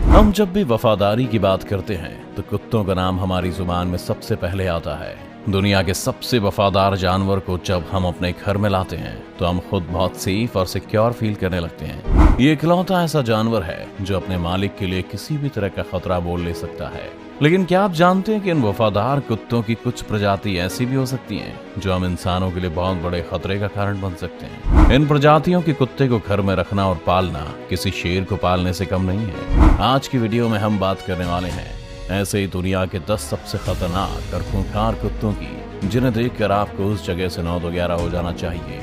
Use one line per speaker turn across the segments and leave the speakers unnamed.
हम जब भी वफादारी की बात करते हैं तो कुत्तों का नाम हमारी जुबान में सबसे पहले आता है। दुनिया के सबसे वफादार जानवर को जब हम अपने घर में लाते हैं तो हम खुद बहुत सेफ और सिक्योर फील करने लगते हैं। ये इकलौता ऐसा जानवर है जो अपने मालिक के लिए किसी भी तरह का खतरा बोल ले सकता है। लेकिन क्या आप जानते हैं कि इन वफादार कुत्तों की कुछ प्रजाति ऐसी भी हो सकती हैं जो हम इंसानों के लिए बहुत बड़े खतरे का कारण बन सकते हैं। इन प्रजातियों के कुत्ते को घर में रखना और पालना किसी शेर को पालने से कम नहीं है। आज की वीडियो में हम बात करने वाले हैं ऐसे ही दुनिया के 10 सबसे खतरनाक और खूंखार कुत्तों की, जिन्हें देखकर आपको उस जगह से 9-11 हो जाना चाहिए।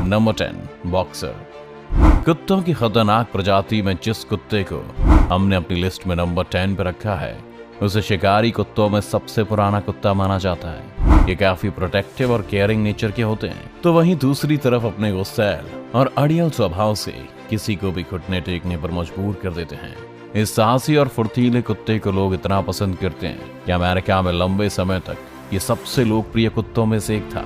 Number 10, boxer. कुत्तों की खतरनाक प्रजाति में जिस कुत्ते को हमने अपनी लिस्ट में नंबर 10 पे रखा है उसे शिकारी कुत्तों में सबसे पुराना कुत्ता माना जाता है। ये काफी प्रोटेक्टिव और केयरिंग नेचर के होते हैं, तो वहीं दूसरी तरफ अपने गुस्सैल और अड़ियल स्वभाव से किसी को भी घुटने टेकने पर मजबूर कर देते हैं। इस साहसी और फुर्तीले कुत्ते को लोग इतना पसंद करते हैं कि अमेरिका में लंबे समय तक ये सबसे लोकप्रिय कुत्तों में से एक था।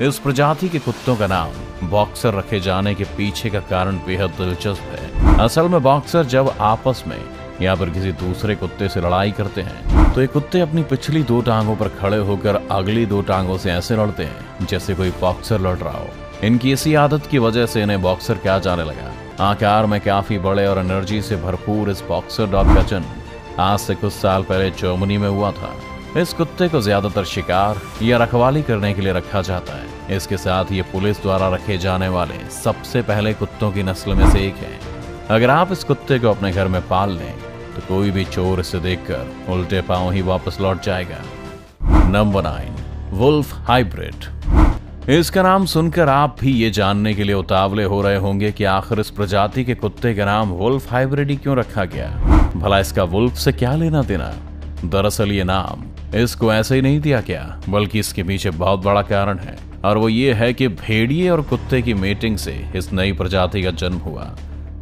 इस प्रजाति के कुत्तों का नाम बॉक्सर रखे जाने के पीछे का कारण बेहद दिलचस्प है। असल में बॉक्सर जब आपस में या फिर किसी दूसरे कुत्ते से लड़ाई करते हैं तो ये कुत्ते अपनी पिछली 2 टांगों पर खड़े होकर अगली 2 टांगों से ऐसे लड़ते हैं जैसे कोई बॉक्सर लड़ रहा हो। इनकी इसी आदत की वजह से इन्हें बॉक्सर कहा जाने लगा। आकार में काफी बड़े और एनर्जी से भरपूर इस बॉक्सर डॉग का जन्म आज से कुछ साल पहले जर्मनी में हुआ था। इस कुत्ते को ज्यादातर शिकार या रखवाली करने के लिए रखा जाता है। इसके साथ ये पुलिस द्वारा रखे जाने वाले सबसे पहले कुत्तों की नस्ल में से एक है। अगर आप इस कुत्ते को अपने घर में पाल लें तो कोई भी चोर इसे देखकर उल्टे पांव ही वापस लौट जाएगा। Number 9, wolf hybrid. इसका नाम सुनकर आप भी ये जानने के लिए उतावले हो रहे होंगे कि आखिर इस प्रजाति के कुत्ते का नाम वुल्फ हाइब्रिड ही क्यों रखा गया। भला इसका वुल्फ से क्या लेना देना। दरअसल ये नाम इसको ऐसे ही नहीं दिया गया, बल्कि इसके पीछे बहुत बड़ा कारण है, और वो ये है कि भेड़िए और कुत्ते की मेटिंग से इस नई प्रजाति का जन्म हुआ।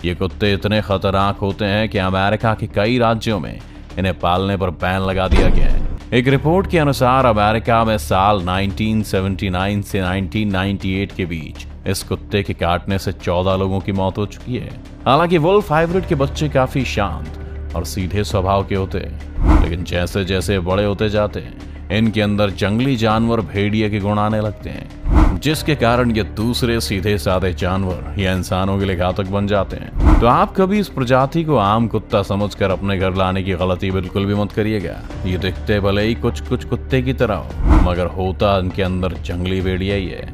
ये कुत्ते इतने खतरनाक होते हैं कि अमेरिका के कई राज्यों में इन्हें पालने पर बैन लगा दिया गया है। एक रिपोर्ट के अनुसार अमेरिका में साल 1979 से 1998 के बीच इस कुत्ते के काटने से 14 लोगों की मौत हो चुकी है। हालांकि वुल्फ हाइब्रिड के बच्चे काफी शांत और सीधे स्वभाव के होते हैं, लेकिन जैसे जैसे बड़े होते जाते हैं इनके अंदर जंगली जानवर भेड़िए के गुण आने लगते हैं, जिसके कारण ये दूसरे सीधे साधे जानवर या इंसानों के लिए घातक बन जाते हैं। तो आप कभी इस प्रजाति को आम कुत्ता समझकर अपने घर लाने की गलती बिल्कुल भी मत करिएगा। ये दिखते भले ही कुछ कुत्ते की तरह हो, मगर होता इनके अंदर जंगली भेड़िया ही है।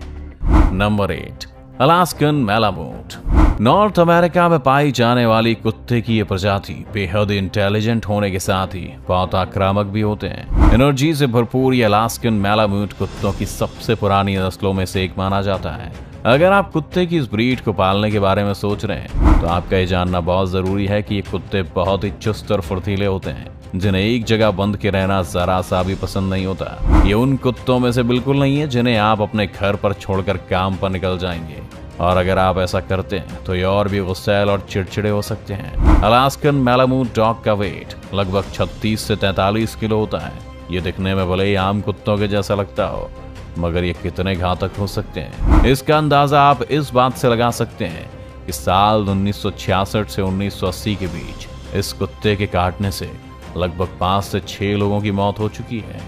Number 8, Alaskan malamute. North America में पाई जाने वाली कुत्ते की ये प्रजाति बेहद इंटेलिजेंट होने के साथ ही बहुत आक्रामक भी होते हैं। एनर्जी से भरपूर ये अलास्कन मैलामूट कुत्तों की सबसे पुरानी नस्लों में से एक माना जाता है। अगर आप कुत्ते की इस ब्रीड को पालने के बारे में सोच रहे हैं तो आपका ये जानना बहुत जरूरी है कि ये कुत्ते बहुत ही चुस्त और फुर्तीले होते हैं, जिन्हें एक जगह बंद के रहना जरा सा भी पसंद नहीं होता। ये उन कुत्तों में से बिल्कुल नहीं है जिन्हें आप अपने घर पर छोड़कर काम पर निकल जाएंगे, और अगर आप ऐसा करते हैं तो ये और भी गुस्सैल और चिड़चिड़े हो सकते हैं। अलास्कन मैलामूट डॉग का वेट लगभग 36 से 43 किलो होता है। ये दिखने में भले ही आम कुत्तों के जैसा लगता हो, मगर ये कितने घातक हो सकते हैं इसका अंदाजा आप इस बात से लगा सकते हैं कि साल 1966 से 1980 के बीच इस कुत्ते के काटने से लगभग 5 से 6 लोगों की मौत हो चुकी है।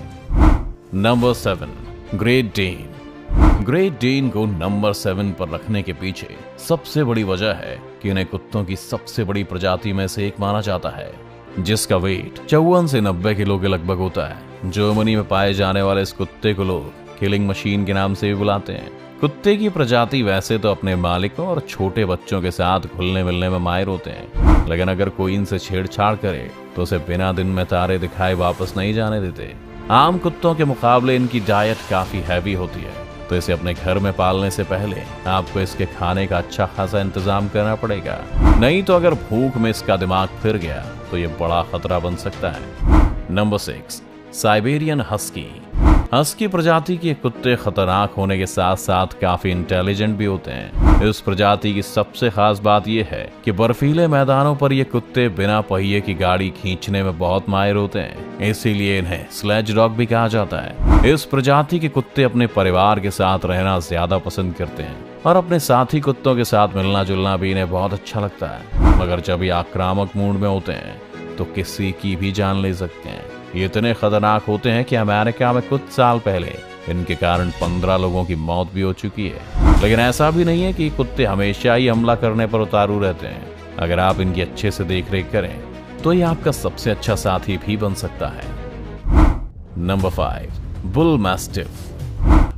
Number 7, Great Dane. Great Dane को नंबर 7 पर रखने के पीछे सबसे बड़ी वजह है कि इन्हें कुत्तों की सबसे बड़ी प्रजाति में से एक माना जाता है, जिसका वेट 54 से 90 किलो के लगभग होता है। जर्मनी में पाए जाने वाले इस कुत्ते को लोग किलिंग मशीन के नाम से भी बुलाते हैं। कुत्ते की प्रजाति वैसे तो अपने मालिकों और छोटे बच्चों के साथ घुलने मिलने में माहिर होते हैं, लेकिन अगर कोई इनसे छेड़छाड़ करे तो उसे बिना दिन में तारे दिखाए वापस नहीं जाने देते। आम कुत्तों के मुकाबले इनकी डाइट काफी हैवी होती है, तो इसे अपने घर में पालने से पहले आपको इसके खाने का अच्छा खासा इंतजाम करना पड़ेगा, नहीं तो अगर भूख में इसका दिमाग फिर गया तो ये बड़ा खतरा बन सकता है। Number 6, Siberian husky. हस्की प्रजाति के कुत्ते खतरनाक होने के साथ साथ काफी इंटेलिजेंट भी होते हैं। इस प्रजाति की सबसे खास बात यह है कि बर्फीले मैदानों पर ये कुत्ते बिना पहिए की गाड़ी खींचने में बहुत माहिर होते हैं, इसीलिए इन्हें स्लेज डॉग भी कहा जाता है। इस प्रजाति के कुत्ते अपने परिवार के साथ रहना ज्यादा पसंद करते हैं और अपने साथी कुत्तों के साथ मिलना जुलना भी इन्हें बहुत अच्छा लगता है, मगर जब ये आक्रामक मूड में होते हैं तो किसी की भी जान ले सकते हैं। ये इतने खतरनाक होते हैं कि अमेरिका में कुछ साल पहले इनके कारण 15 लोगों की मौत भी हो चुकी है। लेकिन ऐसा भी नहीं है कि कुत्ते हमेशा ही हमला करने पर उतारू रहते हैं। अगर आप इनकी अच्छे से देखरेख करें तो ये आपका सबसे अच्छा साथी भी बन सकता है। Number 5, bull mastiff.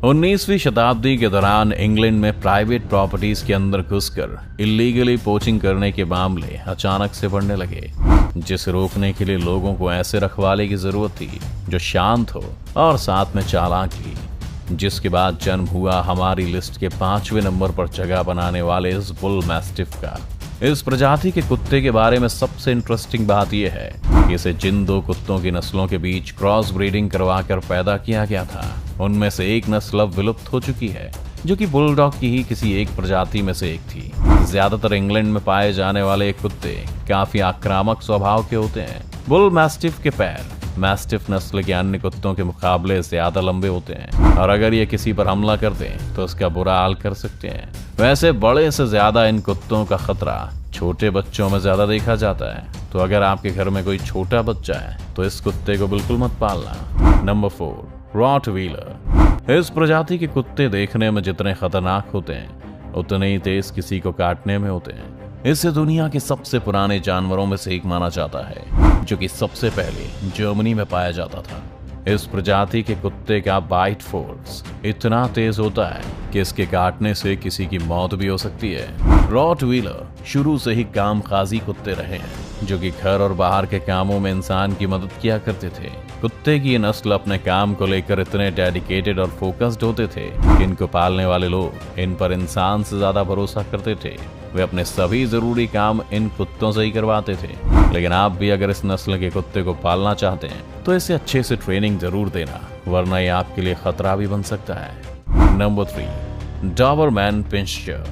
19वीं शताब्दी के दौरान इंग्लैंड में प्राइवेट प्रॉपर्टीज के अंदर घुसकर इलीगली पोचिंग करने के मामले अचानक से बढ़ने लगे, जिसे रोकने के लिए लोगों को ऐसे रखवाले की जरूरत थी जो शांत हो और साथ में चालाक भी। जिसके बाद जन्म हुआ हमारी लिस्ट के 5वें नंबर पर जगह बनाने वाले इस बुल मैस्टिफ का। इस प्रजाति के कुत्ते के बारे में सबसे इंटरेस्टिंग बात यह है कि इसे जिन 2 कुत्तों की नस्लों के बीच क्रॉस ब्रीडिंग करवाकर पैदा किया गया था, उनमें से एक नस्ल अब विलुप्त हो चुकी है, जो कि बुलडॉग की ही किसी एक प्रजाति में से एक थी। ज्यादातर इंग्लैंड में पाए जाने वाले ये कुत्ते काफी आक्रामक स्वभाव के होते हैं। बुल मैस्टिफ के पैर मैस्टिफ नस्ल के अन्य कुत्तों के मुकाबले ज्यादा लंबे होते हैं और अगर ये किसी पर हमला कर दें तो उसका बुरा हाल कर सकते हैं। वैसे बड़े से ज्यादा इन कुत्तों का खतरा छोटे बच्चों में ज्यादा देखा जाता है, तो अगर आपके घर में कोई छोटा बच्चा है तो इस कुत्ते को बिल्कुल मत पालना। Number 4, Rottweiler. इस प्रजाति के कुत्ते देखने में जितने खतरनाक होते हैं उतने ही तेज किसी को काटने में होते हैं। इसे दुनिया के सबसे पुराने जानवरों में से एक माना जाता है, जो कि सबसे पहले जर्मनी में पाया जाता था। इस प्रजाति के कुत्ते का बाइट फोर्स इतना तेज होता है कि इसके काटने से किसी की मौत भी हो सकती है। रॉटवीलर शुरू से ही कामकाजी कुत्ते रहे हैं, जो कि घर और बाहर के कामों में इंसान की मदद किया करते थे। कुत्ते की ये नस्ल अपने काम को लेकर इतने डेडिकेटेड और फोकस्ड होते थे कि इनको पालने वाले लोग इन पर इंसान से ज्यादा भरोसा करते थे। वे अपने सभी जरूरी काम इन कुत्तों से ही करवाते थे। लेकिन आप भी अगर इस नस्ल के कुत्ते को पालना चाहते हैं तो इसे अच्छे से ट्रेनिंग जरूर देना, वरना ये आपके लिए खतरा भी बन सकता है। Number 3, Doberman pinscher.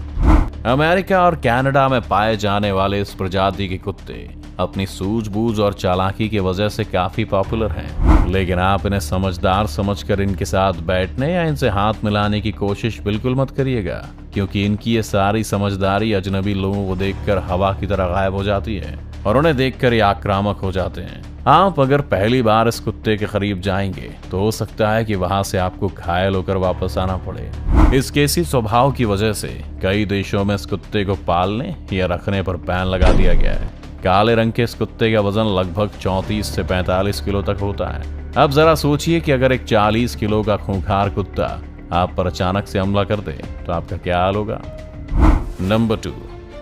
अमेरिका और कनाडा में पाए जाने वाले इस प्रजाति के कुत्ते अपनी सूझबूझ और चालाकी की वजह से काफी पॉपुलर हैं। लेकिन आप इन्हें समझदार समझकर इनके साथ बैठने या इनसे हाथ मिलाने की कोशिश बिल्कुल मत करिएगा, क्योंकि इनकी ये सारी समझदारी अजनबी लोगों को देखकर हवा की तरह गायब हो जाती है और उन्हें देखकर ये आक्रामक हो जाते हैं। आप अगर पहली बार इस कुत्ते के करीब जाएंगे तो हो सकता है कि वहां से आपको घायल होकर वापस आना पड़े। इसके इसी स्वभाव की वजह से कई देशों में इस कुत्ते को पालने या रखने पर बैन लगा दिया गया है। काले रंग के इस कुत्ते का वजन लगभग 34 से 45 किलो तक होता है। अब जरा सोचिए कि अगर एक 40 किलो का खूंखार कुत्ता आप पर अचानक से हमला कर दे तो आपका क्या हाल होगा। Number 2,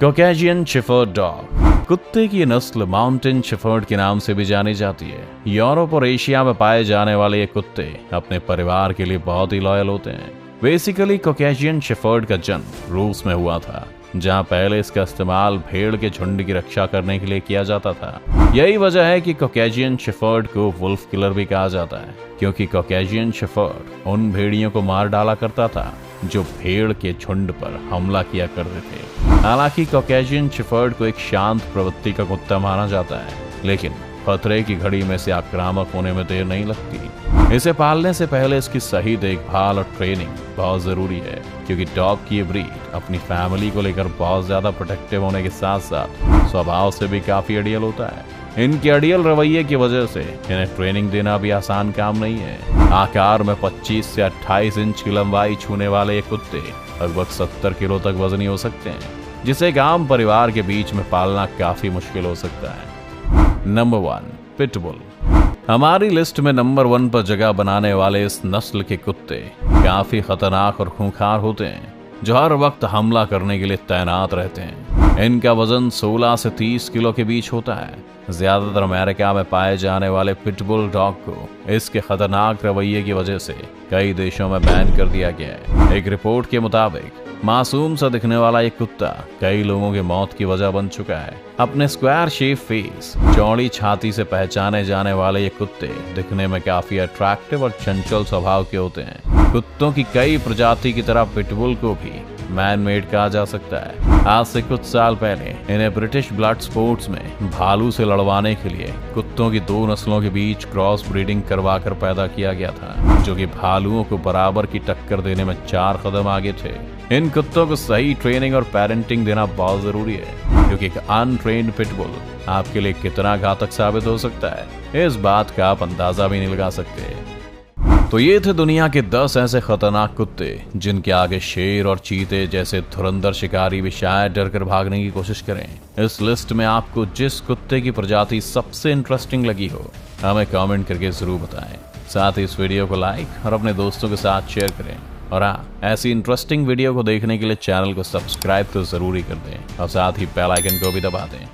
Caucasian shepherd dog. कुत्ते की नस्ल माउंटेन शेफर्ड के नाम से भी जानी जाती है। यूरोप और एशिया में पाए जाने वाले ये कुत्ते अपने परिवार के लिए बहुत ही लॉयल होते हैं। बेसिकली कॉकेशियन शेफर्ड का जन्म रूस में हुआ था, जहां पहले इसका इस्तेमाल भेड़ के झुंड की रक्षा करने के लिए किया जाता था। यही वजह है कि कॉकेशियन शेफर्ड को वुल्फ किलर भी कहा जाता है, क्योंकि कॉकेशियन शेफर्ड उन भेड़ियों को मार डाला करता था जो भेड़ के झुंड पर हमला किया करते थे। हालांकि कॉकेशियन शेफर्ड को एक शांत प्रवृत्ति का कुत्ता माना जाता है, लेकिन खतरे की घड़ी में से आक्रामक होने में देर नहीं लगती। इसे पालने से पहले इसकी सही देखभाल और ट्रेनिंग बहुत जरूरी है, क्योंकि डॉग की ब्रीड अपनी फैमिली को लेकर बहुत ज्यादा प्रोटेक्टिव होने के साथ साथ स्वभाव से भी काफी अड़ियल होता है। इनके अड़ियल रवैये की वजह से इन्हें ट्रेनिंग देना भी आसान काम नहीं है। आकार में 25 से 28 इंच की लंबाई छूने वाले ये कुत्ते लगभग 70 किलो तक वजनी हो सकते हैं, जिसे एक आम परिवार के बीच में पालना काफी मुश्किल हो सकता है। Number 1, pitbull. हमारी लिस्ट में नंबर 1 पर जगह बनाने वाले इस नस्ल के कुत्ते काफी खतरनाक और खूंखार होते हैं, जो हर वक्त हमला करने के लिए तैनात रहते हैं। इनका वजन 16 से 30 किलो के बीच होता है। ज्यादातर अमेरिका में पाए जाने वाले पिटबुल डॉग को इसके खतरनाक रवैये की वजह से कई देशों में बैन कर दिया गया है। एक रिपोर्ट के मुताबिक मासूम सा दिखने वाला एक कुत्ता कई लोगों की मौत की वजह बन चुका है। अपने स्क्वायर शेप फेस, चौड़ी छाती से पहचाने जाने वाले ये कुत्ते दिखने में काफी अट्रैक्टिव और चंचल स्वभाव के होते हैं। कुत्तों की कई प्रजाति की तरह पिटबुल को भी मैन मेड कहा जा सकता है। आज से कुछ साल पहले इन्हें ब्रिटिश ब्लड स्पोर्ट्स में भालू से लड़वाने के लिए कुत्तों की 2 नस्लों के बीच क्रॉस ब्रीडिंग करवाकर पैदा किया गया था, जो कि भालुओं को बराबर की टक्कर देने में 4 कदम आगे थे। इन कुत्तों को सही ट्रेनिंग और पेरेंटिंग देना बहुत जरूरी है, क्योंकि एक अनट्रेन्ड पिटबुल आपके लिए कितना घातक साबित हो सकता है, इस बात का आप अंदाजा भी नहीं लगा सकते। तो ये थे दुनिया के 10 ऐसे खतरनाक कुत्ते जिनके आगे शेर और चीते जैसे धुरंधर शिकारी भी शायद डर कर भागने की कोशिश करें। इस लिस्ट में आपको जिस कुत्ते की प्रजाति सबसे इंटरेस्टिंग लगी हो, हमें कमेंट करके जरूर बताएं। साथ ही इस वीडियो को लाइक और अपने दोस्तों के साथ शेयर करें। और हाँ, ऐसी इंटरेस्टिंग वीडियो को देखने के लिए चैनल को सब्सक्राइब तो जरूर ही कर दें और साथ ही बेल आइकन को भी दबा दें।